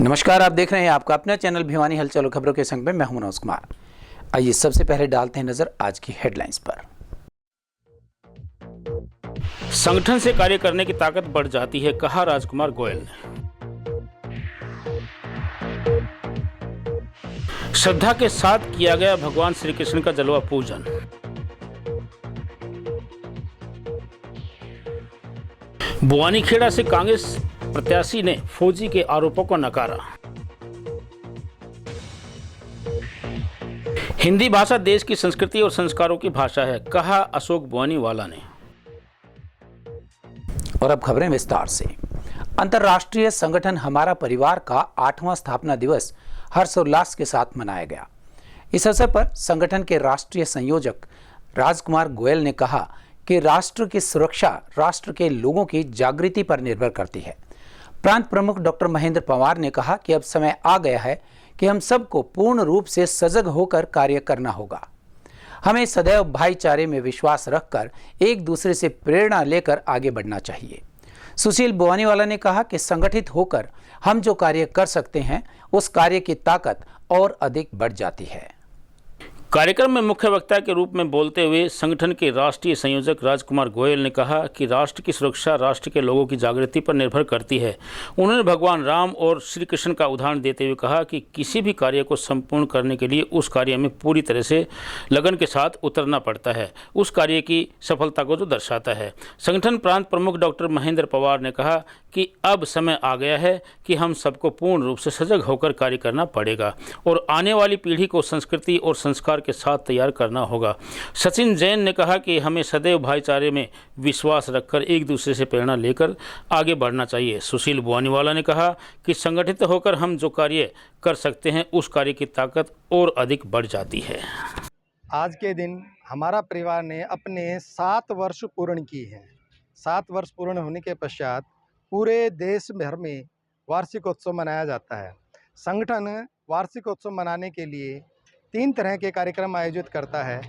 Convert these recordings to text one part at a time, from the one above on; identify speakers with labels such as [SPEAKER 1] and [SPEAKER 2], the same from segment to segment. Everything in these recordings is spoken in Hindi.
[SPEAKER 1] नमस्कार, आप देख रहे हैं आपका अपना चैनल भिवानी हलचल खबरों के संग में मैं हूं मनोज कुमार। आइए सबसे पहले डालते हैं नजर आज की हेडलाइंस पर।
[SPEAKER 2] संगठन से कार्य करने की ताकत बढ़ जाती है, कहा राजकुमार गोयल ने। श्रद्धा के साथ किया गया भगवान श्री कृष्ण का जलवा पूजन। बुआनीखेड़ा से कांग्रेस प्रत्याशी ने फौजी के आरोपों को नकारा। हिंदी भाषा देश की संस्कृति और संस्कारों की भाषा है, कहा अशोक बुआनीवाला ने।
[SPEAKER 1] और अब खबरें विस्तार से। अंतर्राष्ट्रीय संगठन हमारा परिवार का 8वां स्थापना दिवस हर्षोल्लास के साथ मनाया गया। इस अवसर पर संगठन के राष्ट्रीय संयोजक राजकुमार गोयल ने कहा कि राष्ट्र की सुरक्षा राष्ट्र के लोगों की जागृति पर निर्भर करती है। प्रांत प्रमुख डॉक्टर महेंद्र पंवार ने कहा कि अब समय आ गया है कि हम सबको पूर्ण रूप से सजग होकर कार्य करना होगा। हमें सदैव भाईचारे में विश्वास रखकर एक दूसरे से प्रेरणा लेकर आगे बढ़ना चाहिए। सुशील बुआनीवाला ने कहा कि संगठित होकर हम जो कार्य कर सकते हैं उस कार्य की ताकत और अधिक बढ़ जाती है।
[SPEAKER 2] कार्यक्रम में मुख्य वक्ता के रूप में बोलते हुए संगठन के राष्ट्रीय संयोजक राजकुमार गोयल ने कहा कि राष्ट्र की सुरक्षा राष्ट्र के लोगों की जागृति पर निर्भर करती है। उन्होंने भगवान राम और श्री कृष्ण का उदाहरण देते हुए कहा कि किसी भी कार्य को संपूर्ण करने के लिए उस कार्य में पूरी तरह से लगन के साथ उतरना पड़ता है, उस कार्य की सफलता को जो दर्शाता है। संगठन प्रांत प्रमुख डॉक्टर महेंद्र पंवार ने कहा कि अब समय आ गया है कि हम सबको पूर्ण रूप से सजग होकर कार्य करना पड़ेगा और आने वाली पीढ़ी को संस्कृति और संस्कार के साथ तैयार करना होगा। सचिन जैन ने कहा कि हमें सदैव भाईचारे में विश्वास रखकर एक दूसरे से प्रेरणा लेकर आगे बढ़ना चाहिए। सुशील बुआनीवाला ने कहा कि संगठित होकर हम जो कार्य कर सकते हैं उस कार्य की ताकत और अधिक बढ़ जाती है।
[SPEAKER 3] आज के दिन हमारा परिवार ने अपने 7 वर्ष पूर्ण किए हैं। 7 वर्ष पूर्ण होने के पश्चात पूरे देश भर में वार्षिकोत्सव मनाया जाता है। संगठन वार्षिकोत्सव मनाने के लिए 3 तरह के कार्यक्रम आयोजित करता है।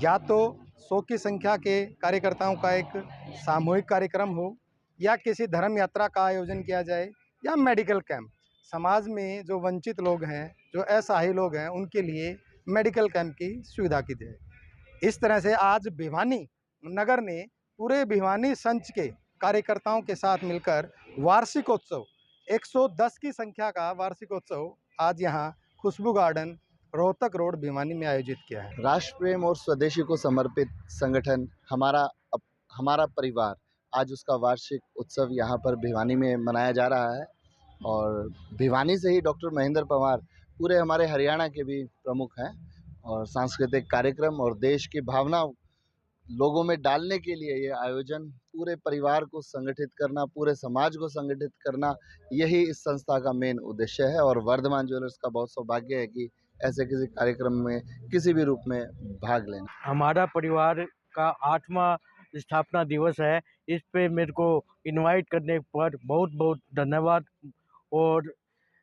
[SPEAKER 3] या तो 100 की संख्या के कार्यकर्ताओं का एक सामूहिक कार्यक्रम हो, या किसी धर्म यात्रा का आयोजन किया जाए, या मेडिकल कैंप। समाज में जो वंचित लोग हैं, जो असहाय लोग हैं, उनके लिए मेडिकल कैंप की सुविधा की जाए। इस तरह से आज भिवानी नगर ने पूरे भिवानी संच के कार्यकर्ताओं के साथ मिलकर वार्षिकोत्सव 110 की संख्या का वार्षिकोत्सव आज यहाँ खुशबू गार्डन रोहतक रोड भिवानी में आयोजित किया है।
[SPEAKER 4] राष्ट्र प्रेम और स्वदेशी को समर्पित संगठन हमारा परिवार आज उसका वार्षिक उत्सव यहाँ पर भिवानी में मनाया जा रहा है। और भिवानी से ही डॉक्टर महेंद्र पंवार पूरे हमारे हरियाणा के भी प्रमुख हैं और सांस्कृतिक कार्यक्रम और देश की भावना लोगों में डालने के लिए ये आयोजन, पूरे परिवार को संगठित करना, पूरे समाज को संगठित करना, यही इस संस्था का मेन उद्देश्य है। और वर्धमान ज्वेलर्स का बहुत सौभाग्य है कि ऐसे किसी कार्यक्रम में किसी भी रूप में भाग लेना।
[SPEAKER 5] हमारा परिवार का 8वां स्थापना दिवस है। इस पे मेरे को इनवाइट करने पर बहुत बहुत धन्यवाद। और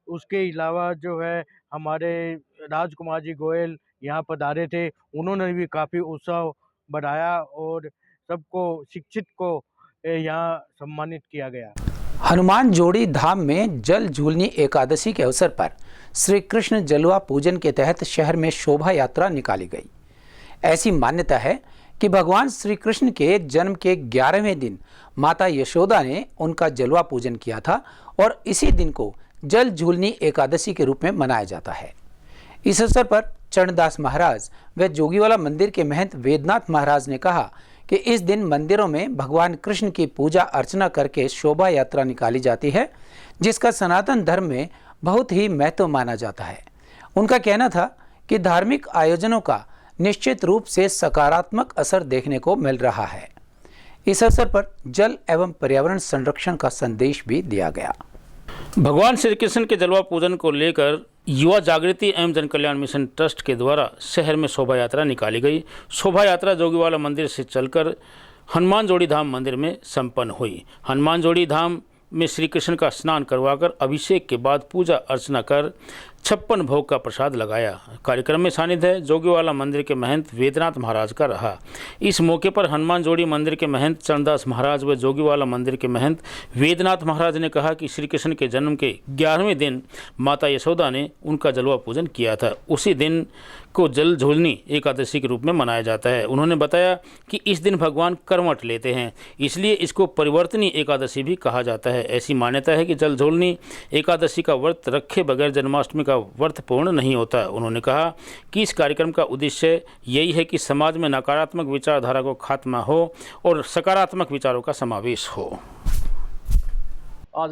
[SPEAKER 5] उसके अलावा जो है हमारे राजकुमार जी गोयल यहाँ पधारे थे, उन्होंने भी काफ़ी उत्साह बढ़ाया और सबको शिक्षित को यहाँ सम्मानित किया गया।
[SPEAKER 1] हनुमान जोड़ी धाम में जल झूलनी एकादशी के अवसर पर श्री कृष्ण जलवा पूजन के तहत शहर में शोभा यात्रा निकाली गई। ऐसी मान्यता है कि भगवान श्री कृष्ण के जन्म के 11वें दिन माता यशोदा ने उनका जलवा पूजन किया था और इसी दिन को जल झूलनी एकादशी के रूप में मनाया जाता है। इस अवसर पर चरणदास महाराज व जोगीवाला मंदिर के महंत वेदनाथ महाराज ने कहा कि इस दिन मंदिरों में भगवान कृष्ण की पूजा अर्चना करके शोभा यात्रा निकाली जाती है, जिसका सनातन धर्म में बहुत ही महत्व माना जाता है। उनका कहना था कि धार्मिक आयोजनों का निश्चित रूप से सकारात्मक असर देखने को मिल रहा है। इस अवसर पर जल एवं पर्यावरण संरक्षण का संदेश भी दिया गया।
[SPEAKER 2] भगवान श्री कृष्ण के जलवा पूजन को लेकर युवा जागृति एवं जन कल्याण मिशन ट्रस्ट के द्वारा शहर में शोभा यात्रा निकाली गई। शोभा यात्रा जोगीवाला मंदिर से चलकर हनुमान जोड़ी धाम मंदिर में संपन्न हुई। हनुमान जोड़ी धाम में श्री कृष्ण का स्नान करवाकर अभिषेक के बाद पूजा अर्चना कर 56 भोग का प्रसाद लगाया। कार्यक्रम में सानिध्य जोगीवाला मंदिर के महंत वेदनाथ महाराज का रहा। इस मौके पर हनुमान जोड़ी मंदिर के महंत चरणदास महाराज व जोगीवाला मंदिर के महंत वेदनाथ महाराज ने कहा कि श्री कृष्ण के जन्म के 11वें दिन माता यशोदा ने उनका जलवा पूजन किया था। उसी दिन को जल झूलनी एकादशी के रूप में मनाया जाता है। उन्होंने बताया कि इस दिन भगवान करवट लेते हैं, इसलिए इसको परिवर्तनी एकादशी भी कहा जाता है। ऐसी मान्यता है कि जल झूलनी एकादशी का व्रत रखे बगैर जन्माष्टमी का व्रत पूर्ण नहीं होता। उन्होंने कहा कि इस कार्यक्रम का उद्देश्य यही है कि समाज में नकारात्मक विचारधारा को खात्मा हो और सकारात्मक विचारों का समावेश हो।
[SPEAKER 6] आज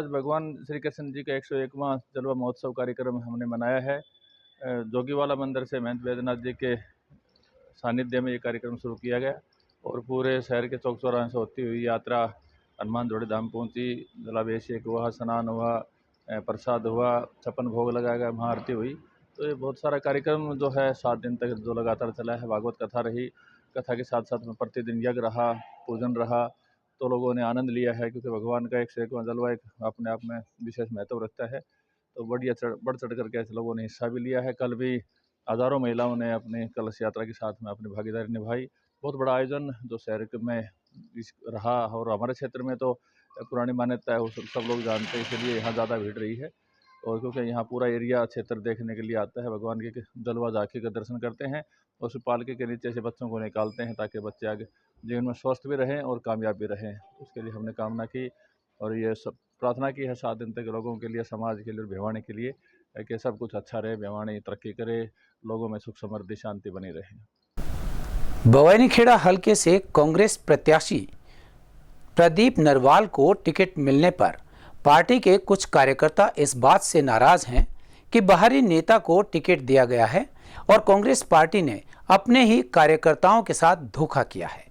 [SPEAKER 6] भगवान श्री कृष्ण जी का 101वां जलवा महोत्सव कार्यक्रम हमने मनाया है। जोगीवाला मंदिर से महंत वैद्यनाथ जी के सानिध्य में ये कार्यक्रम शुरू किया गया और पूरे शहर के चौक चौराहे से होती हुई यात्रा हनुमान जोड़ी धाम पहुंची। जलाभिषेक हुआ, स्नान हुआ, प्रसाद हुआ, 56 भोग लगाया गया, महाआरती हुई। तो ये बहुत सारा कार्यक्रम जो है 7 दिन तक जो लगातार चला है। भागवत कथा रही, कथा के साथ साथ में प्रतिदिन यज्ञ रहा, पूजन रहा, तो लोगों ने आनंद लिया है क्योंकि भगवान का 101वां जलवा एक अपने आप में विशेष महत्व रखता है। तो बढ़ चढ़ करके ऐसे लोगों ने हिस्सा भी लिया है। कल भी हज़ारों महिलाओं ने अपनी कलश यात्रा के साथ में अपनी भागीदारी निभाई। बहुत बड़ा आयोजन जो शहर में रहा और हमारे क्षेत्र में तो पुरानी मान्यता है, सब लोग जानते हैं, इसलिए यहाँ ज़्यादा भीड़ रही है। और क्योंकि यहाँ पूरा एरिया क्षेत्र देखने के लिए आता है, भगवान के जलवा झांकी का दर्शन करते हैं और उस पालकी के नीचे से बच्चों को निकालते हैं ताकि बच्चे आगे जीवन में स्वस्थ भी रहें और कामयाब भी रहें। उसके लिए हमने कामना की और ये सब प्रार्थना की है 7 दिन तक लोगों के लिए, समाज के लिए और भिवानी के लिए कि सब कुछ अच्छा रहे, भिवानी तरक्की करे, लोगों में सुख समृद्धि शांति बनी रहे।
[SPEAKER 1] भवानीखेड़ा हलके से कांग्रेस प्रत्याशी प्रदीप नरवाल को टिकट मिलने पर पार्टी के कुछ कार्यकर्ता इस बात से नाराज हैं कि बाहरी नेता को टिकट दिया गया है और कांग्रेस पार्टी ने अपने ही कार्यकर्ताओं के साथ धोखा किया है।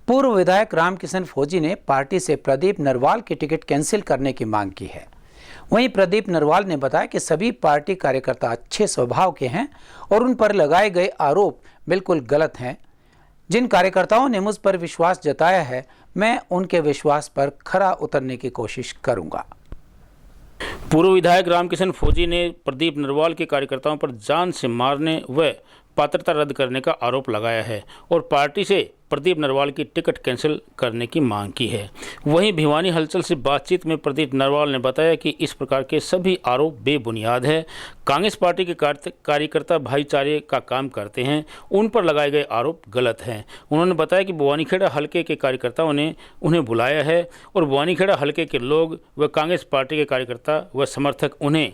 [SPEAKER 1] पूर्व विधायक रामकिशन फौजी ने पार्टी से प्रदीप नरवाल की टिकट कैंसिल करने की मांग की है। वहीं प्रदीप नरवाल ने बताया कि सभी पार्टी कार्यकर्ता अच्छे स्वभाव के हैं और उन पर लगाए गए आरोप बिल्कुल गलत हैं। जिन कार्यकर्ताओं ने मुझ पर विश्वास जताया है, मैं उनके विश्वास पर खरा उतरने की कोशिश करूंगा।
[SPEAKER 2] पूर्व विधायक रामकिशन फौजी ने प्रदीप नरवाल के कार्यकर्ताओं पर जान से मारने व पात्रता रद्द करने का आरोप लगाया है और पार्टी से प्रदीप नरवाल की टिकट कैंसिल करने की मांग की है। वहीं भिवानी हलचल से बातचीत में प्रदीप नरवाल ने बताया कि इस प्रकार के सभी आरोप बेबुनियाद है। कांग्रेस पार्टी के कार्यकर्ता भाईचारे का काम करते हैं, उन पर लगाए गए आरोप गलत हैं। उन्होंने बताया कि भवानीखेड़ा हलके के कार्यकर्ताओं ने उन्हें बुलाया है और भवानीखेड़ा हलके के लोग व कांग्रेस पार्टी के कार्यकर्ता व समर्थक उन्हें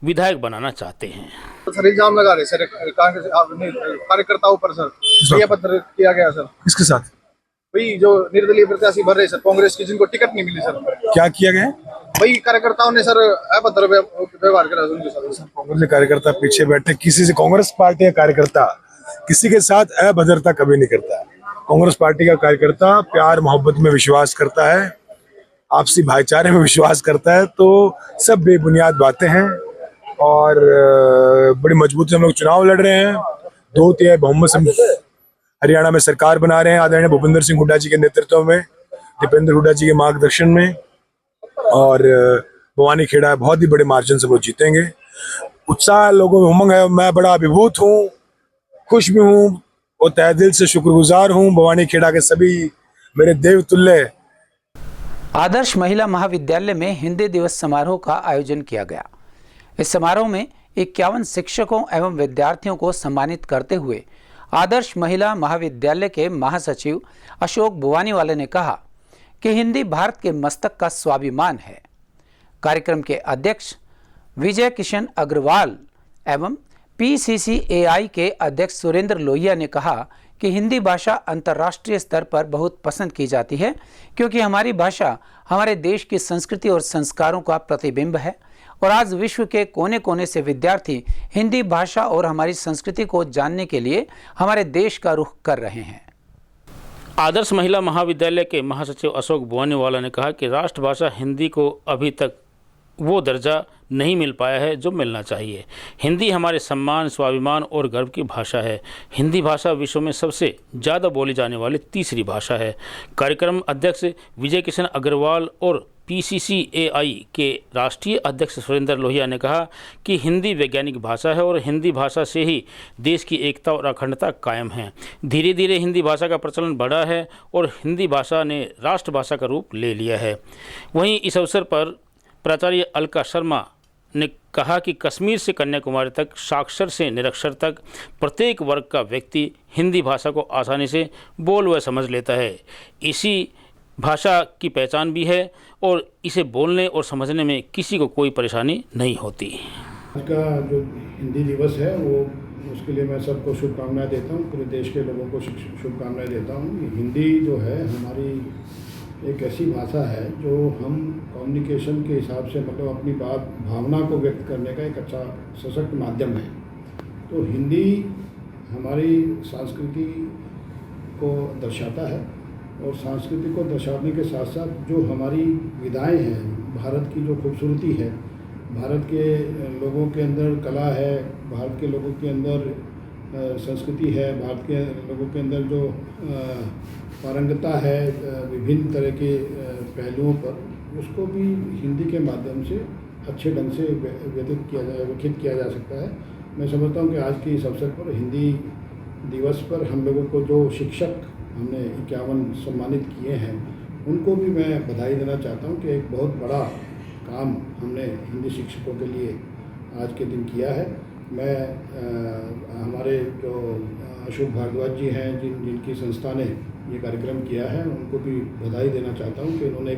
[SPEAKER 2] विधायक बनाना चाहते हैं।
[SPEAKER 3] सर इल्जाम लगा रहे सर कांग्रेस कार्यकर्ताओं पर सर, ये पत्र किया गया सर।
[SPEAKER 7] किसके साथ?
[SPEAKER 3] वही जो निर्दलीय प्रत्याशी भर रहे सर कांग्रेस की, जिनको टिकट नहीं मिली सर।
[SPEAKER 7] क्या किया गया?
[SPEAKER 3] वही कार्यकर्ताओं ने सर अभद्र व्यवहार करा उनके साथ।
[SPEAKER 7] कांग्रेस के कार्यकर्ता पीछे बैठे, किसी से कांग्रेस पार्टी का कार्यकर्ता किसी के साथ अभद्रता कभी नहीं करता। कांग्रेस पार्टी का कार्यकर्ता प्यार मोहब्बत में विश्वास करता है, आपसी भाईचारे में विश्वास करता है। तो सब बेबुनियाद बातें हैं और बड़ी मजबूती से हम लोग चुनाव लड़ रहे हैं। 2-3 बहुमत से हरियाणा में सरकार बना रहे हैं आदरणीय भूपेंद्र सिंह हुड्डा जी के नेतृत्व में, दीपेंद्र हुड्डा जी के मार्गदर्शन में, और भवानीखेड़ा बहुत ही बड़े मार्जिन से वो जीतेंगे। उत्साह लोगों में उमंग है। मैं बड़ा अभिभूत हूँ, खुश भी हूँ और तहे दिल से शुक्रगुजार हूँ भवानीखेड़ा के सभी मेरे देवतुल्य।
[SPEAKER 1] आदर्श महिला महाविद्यालय में हिंदी दिवस समारोह का आयोजन किया गया। इस समारोह में 51 शिक्षकों एवं विद्यार्थियों को सम्मानित करते हुए आदर्श महिला महाविद्यालय के महासचिव अशोक बुवानीवाले ने कहा कि हिंदी भारत के मस्तक का स्वाभिमान है। कार्यक्रम के अध्यक्ष विजय किशन अग्रवाल एवं PCCAI के अध्यक्ष सुरेंद्र लोहिया ने कहा कि हिंदी भाषा अंतर्राष्ट्रीय स्तर पर बहुत पसंद की जाती है क्योंकि हमारी भाषा हमारे देश की संस्कृति और संस्कारों का प्रतिबिंब है और आज विश्व के कोने कोने से विद्यार्थी हिंदी भाषा और हमारी संस्कृति को जानने के लिए हमारे देश का रुख कर रहे हैं।
[SPEAKER 2] आदर्श महिला महाविद्यालय के महासचिव अशोक बुवानीवाला ने कहा कि राष्ट्रभाषा हिंदी को अभी तक वो दर्जा नहीं मिल पाया है जो मिलना चाहिए। हिंदी हमारे सम्मान, स्वाभिमान और गर्व की भाषा है। हिंदी भाषा विश्व में सबसे ज़्यादा बोली जाने वाली तीसरी भाषा है। कार्यक्रम अध्यक्ष विजय किशन अग्रवाल और PCCAI के राष्ट्रीय अध्यक्ष सुरेंद्र लोहिया ने कहा कि हिंदी वैज्ञानिक भाषा है और हिंदी भाषा से ही देश की एकता और अखंडता कायम है। धीरे धीरे हिंदी भाषा का प्रचलन बढ़ा है और हिंदी भाषा ने राष्ट्रभाषा का रूप ले लिया है। वहीं इस अवसर पर प्राचार्य अलका शर्मा ने कहा कि कश्मीर से कन्याकुमारी तक, साक्षर से निरक्षर तक प्रत्येक वर्ग का व्यक्ति हिंदी भाषा को आसानी से बोल व समझ लेता है। इसी भाषा की पहचान भी है और इसे बोलने और समझने में किसी को कोई परेशानी नहीं होती।
[SPEAKER 8] आज का जो हिंदी दिवस है वो उसके लिए मैं सबको शुभकामनाएं देता हूँ, पूरे देश के लोगों को शुभकामनाएं देता हूँ। हिंदी जो है हमारी एक ऐसी भाषा है जो हम कम्युनिकेशन के हिसाब से मतलब अपनी बात भावना को व्यक्त करने का एक अच्छा सशक्त माध्यम है। तो हिंदी हमारी संस्कृति को दर्शाता है और संस्कृति को दर्शाने के साथ साथ जो हमारी विधाएं हैं, भारत की जो खूबसूरती है, भारत के लोगों के अंदर कला है, भारत के लोगों के अंदर संस्कृति है, भारत के लोगों के अंदर जो पारंगता है विभिन्न तरह के पहलुओं पर, उसको भी हिंदी के माध्यम से अच्छे ढंग से व्यक्त किया जा सकता है। मैं समझता हूँ कि आज के इस अवसर पर हिंदी दिवस पर हम लोगों को जो शिक्षक हमने 51 सम्मानित किए हैं उनको भी मैं बधाई देना चाहता हूँ कि एक बहुत बड़ा काम हमने हिंदी शिक्षकों के लिए आज के दिन किया है। मैं हमारे जो अशोक भारद्वाज जी हैं जिनकी संस्था ने ये कार्यक्रम किया है उनको भी बधाई देना चाहता हूँ कि उन्होंने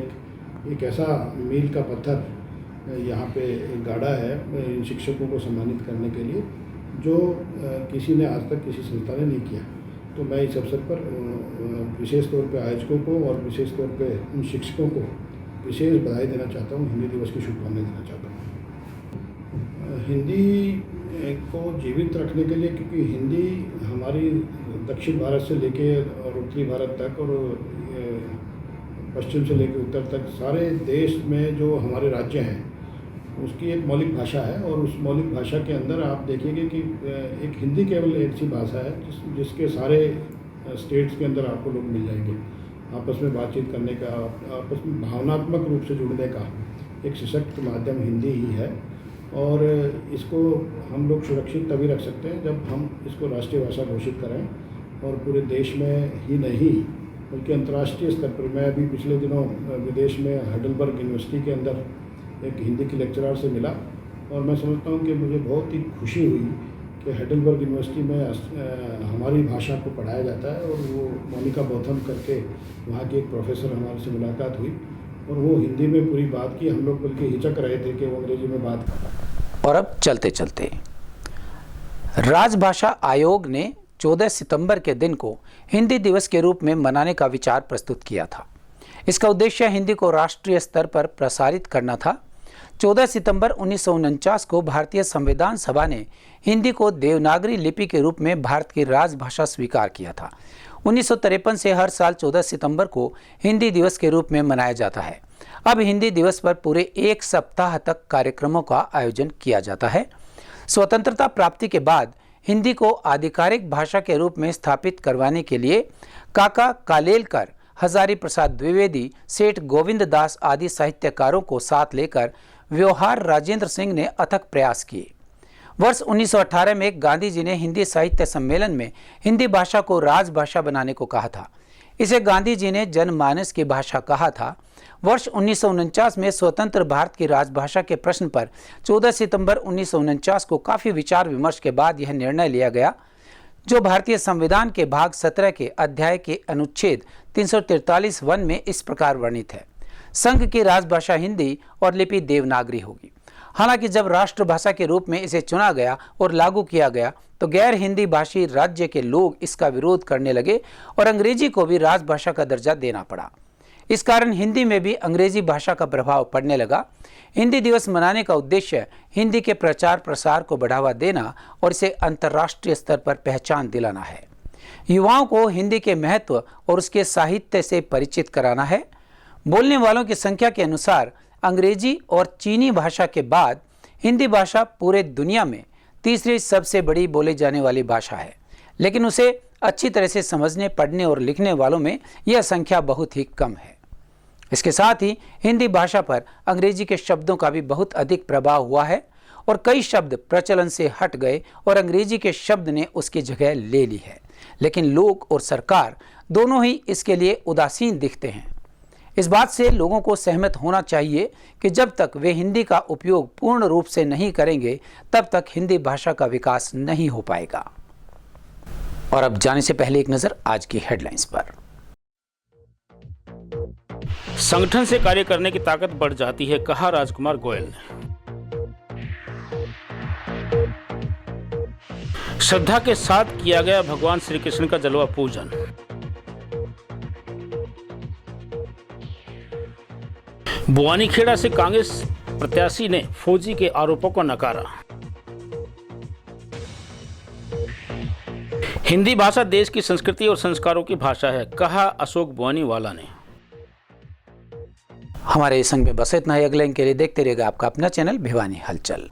[SPEAKER 8] एक ऐसा मील का पत्थर यहाँ पे गाड़ा है इन शिक्षकों को सम्मानित करने के लिए जो किसी ने आज तक किसी संस्था ने नहीं किया। तो मैं इस अवसर पर विशेष तौर पे आयोजकों को और विशेष तौर पे उन शिक्षकों को विशेष बधाई देना चाहता हूँ, हिंदी दिवस की शुभकामनाएं देना चाहता हूँ। हिंदी को जीवित रखने के लिए, क्योंकि हिंदी हमारी दक्षिण भारत से लेके और उत्तरी भारत तक और पश्चिम से लेकर उत्तर तक सारे देश में जो हमारे राज्य हैं उसकी एक मौलिक भाषा है और उस मौलिक भाषा के अंदर आप देखेंगे कि एक हिंदी केवल एक सी भाषा है जिसके सारे स्टेट्स के अंदर आपको लोग मिल जाएंगे। आपस में बातचीत करने का, आपस में भावनात्मक रूप से जुड़ने का एक सशक्त माध्यम हिंदी ही है और इसको हम लोग सुरक्षित तभी रख सकते हैं जब हम इसको राष्ट्रीय भाषा घोषित करें और पूरे देश में ही नहीं बल्कि अंतर्राष्ट्रीय स्तर पर। मैं अभी पिछले दिनों विदेश में हाइडेलबर्ग यूनिवर्सिटी के अंदर एक हिंदी के लेक्चरर से मिला और मैं समझता हूँ कि मुझे बहुत ही खुशी हुई कि हाइडेलबर्ग यूनिवर्सिटी में हमारी भाषा को पढ़ाया जाता है और वो मोनिका बोथम करके वहाँ के एक प्रोफेसर हमारे से मुलाकात हुई और वो हिंदी में पूरी बात की। हम लोग बल्कि हिचक रहे थे कि वो अंग्रेजी में बात कर।
[SPEAKER 1] और अब चलते चलते राजभाषा आयोग ने 14 सितंबर के दिन को हिंदी दिवस के रूप में मनाने का विचार प्रस्तुत किया था। इसका उद्देश्य हिंदी को राष्ट्रीय स्तर पर प्रसारित करना था। 14 सितंबर 1949 को भारतीय संविधान सभा ने हिंदी को देवनागरी लिपि के रूप में भारत की राजभाषा स्वीकार किया था। 1953 से हर साल 14 सितंबर को हिंदी दिवस के रूप में मनाया जाता है। अब हिंदी दिवस पर पूरे एक सप्ताह तक कार्यक्रमों का आयोजन किया जाता है। स्वतंत्रता प्राप्ति के बाद हिंदी को आधिकारिक भाषा के रूप में स्थापित करवाने के लिए काका कालेलकर, हजारी प्रसाद द्विवेदी, सेठ गोविंद दास आदि साहित्यकारों को साथ लेकर व्यवहार राजेंद्र सिंह ने अथक प्रयास किए। वर्ष 1918 में गांधी जी ने हिंदी साहित्य सम्मेलन में हिंदी भाषा को राजभाषा बनाने को कहा था। इसे गांधी जी ने जनमानस की भाषा कहा था। वर्ष 1949 में स्वतंत्र भारत की राजभाषा के प्रश्न पर 14 सितंबर 1949 को काफ़ी विचार विमर्श के बाद यह निर्णय लिया गया, जो भारतीय संविधान के भाग 17 के अध्याय के अनुच्छेद 343(1) में इस प्रकार वर्णित है। संघ की राजभाषा हिंदी और लिपि देवनागरी होगी। हालांकि जब राष्ट्रभाषा के रूप में इसे चुना गया और लागू किया गया तो गैर हिंदी भाषी राज्य के लोग इसका विरोध करने लगे और अंग्रेजी को भी राजभाषा का दर्जा देना पड़ा। इस कारण हिंदी में भी अंग्रेजी भाषा का प्रभाव पड़ने लगा। हिंदी दिवस मनाने का उद्देश्य हिंदी के प्रचार प्रसार को बढ़ावा देना और इसे अंतर्राष्ट्रीय स्तर पर पहचान दिलाना है। युवाओं को हिंदी के महत्व और उसके साहित्य से परिचित कराना है। बोलने वालों की संख्या के अनुसार अंग्रेजी और चीनी भाषा के बाद हिंदी भाषा पूरे दुनिया में तीसरी सबसे बड़ी बोले जाने वाली भाषा है, लेकिन उसे अच्छी तरह से समझने, पढ़ने और लिखने वालों में यह संख्या बहुत ही कम है। इसके साथ ही हिंदी भाषा पर अंग्रेजी के शब्दों का भी बहुत अधिक प्रभाव हुआ है और कई शब्द प्रचलन से हट गए और अंग्रेजी के शब्द ने उसकी जगह ले ली है, लेकिन लोग और सरकार दोनों ही इसके लिए उदासीन दिखते हैं। इस बात से लोगों को सहमत होना चाहिए कि जब तक वे हिंदी का उपयोग पूर्ण रूप से नहीं करेंगे तब तक हिंदी भाषा का विकास नहीं हो पाएगा। और अब जाने से पहले एक नजर आज की हेडलाइंस पर।
[SPEAKER 2] संगठन से कार्य करने की ताकत बढ़ जाती है, कहा राजकुमार गोयल ने। श्रद्धा के साथ किया गया भगवान श्री कृष्ण का जलवा पूजन। बुआनीखेड़ा से कांग्रेस प्रत्याशी ने फौजी के आरोपों को नकारा। हिंदी भाषा देश की संस्कृति और संस्कारों की भाषा है, कहा अशोक बुआनीवाला ने।
[SPEAKER 1] हमारे संग में बस इतना ही। अगले के लिए देखते रहिएगा आपका अपना चैनल भिवानी हलचल।